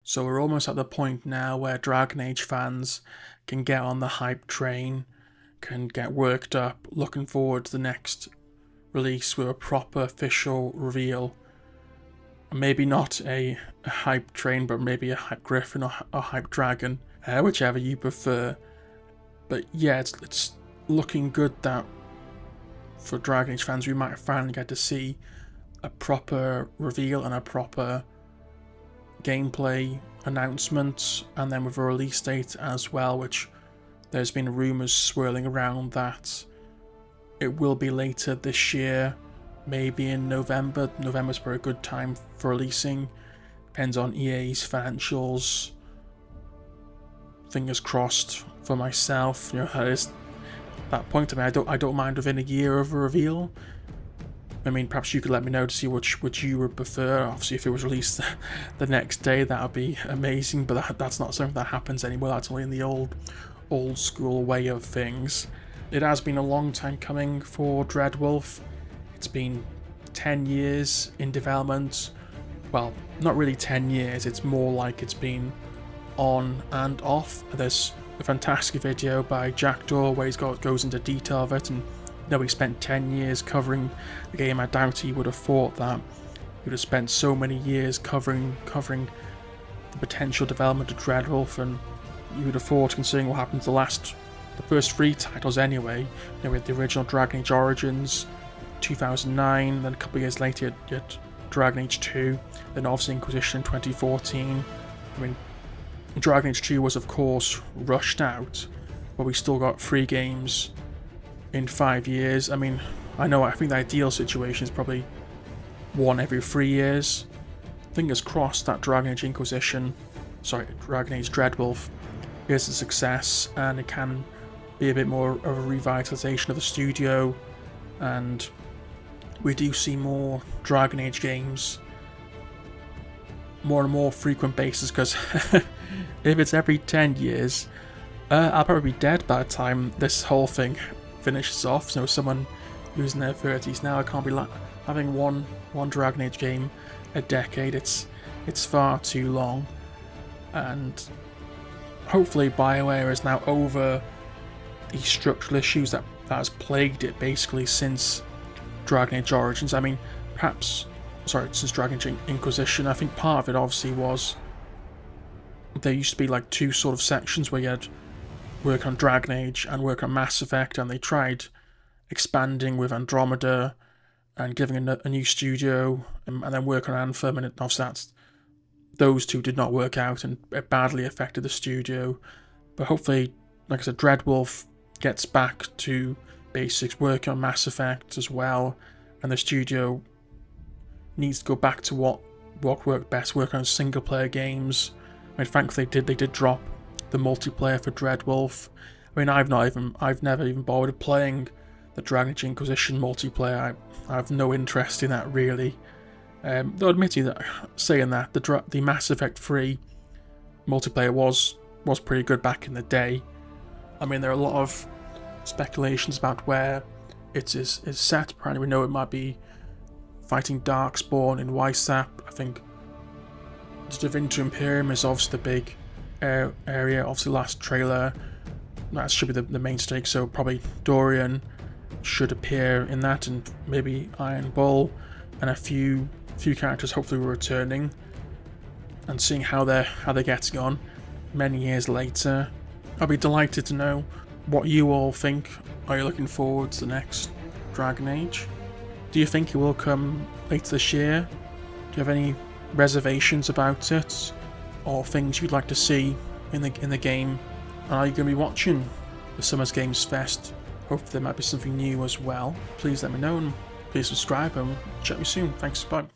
So we're almost at the point now where Dragon Age fans can get on the hype train, can get worked up, looking forward to the next release with a proper official reveal. Maybe not a hype train, but maybe a hype griffin or a hype dragon, whichever you prefer. But yeah, it's looking good that for Dragon Age fans we might finally get to see a proper reveal and a proper gameplay announcement, and then with a release date as well, which there's been rumours swirling around that it will be later this year, maybe in November. November's probably a good time for releasing. Depends on EA's financials. Fingers crossed for myself. You know, at that point, I don't mind within a year of a reveal. I mean, perhaps you could let me know to see which you would prefer. Obviously, if it was released the next day, that would be amazing. But that's not something that happens anymore. That's only in the old school way of things. It has been a long time coming for Dreadwolf. It's been 10 years in development. Well, not really 10 years. It's more like it's been on and off. There's a fantastic video by Jackdaw where goes into detail of it, and he spent 10 years covering the game. I doubt he would have thought that he would have spent so many years covering the potential development of Dreadwolf, and you would have thought, considering what happened to the first three titles anyway. We had the original Dragon Age Origins, 2009, then a couple of years later you had Dragon Age 2, then obviously Inquisition in 2014. I mean, Dragon Age 2 was of course rushed out, but we still got 3 games in 5 years. I mean, I think the ideal situation is probably 1 every 3 years. Fingers crossed that Dragon Age Dreadwolf is a success, and it can be a bit more of a revitalization of the studio, and we do see more Dragon Age games more and more frequent basis, because if it's every 10 years, I'll probably be dead by the time this whole thing finishes off. So someone who's in their 30s now, I can't be having one Dragon Age game a decade. It's far too long, and hopefully BioWare is now over the structural issues that has plagued it basically since Dragon Age Origins. I mean, since Dragon Age Inquisition. I think part of it obviously was there used to be like 2 sort of sections where you had work on Dragon Age and work on Mass Effect, and they tried expanding with Andromeda and giving a new studio, and then work on Anthem, and obviously those 2 did not work out, and it badly affected the studio. But hopefully, like I said, Dreadwolf gets back to basics, working on Mass Effect as well, and the studio needs to go back to what worked best, work on single player games. I mean, thankfully they did drop the multiplayer for Dreadwolf. I mean, I've never even bothered playing the Dragon Age Inquisition multiplayer. I have no interest in that really. Though admitting that, saying that, the Mass Effect 3 multiplayer was pretty good back in the day. I mean, there are a lot of speculations about where it is set. Apparently we know it might be fighting Darkspawn in Weissap. I think the Divinity Imperium is obviously the big area. Obviously last trailer, that should be the main stake, so probably Dorian should appear in that, and maybe Iron Bull, and a few characters hopefully were returning, and seeing how they're getting on many years later. I'll be delighted to know what you all think. Are you looking forward to the next Dragon Age? Do you think it will come later this year? Do you have any reservations about it, or things you'd like to see in the game? And are you going to be watching the Summer's Games Fest? Hopefully there might be something new as well. Please let me know, and please subscribe, and chat with you soon. Thanks, bye.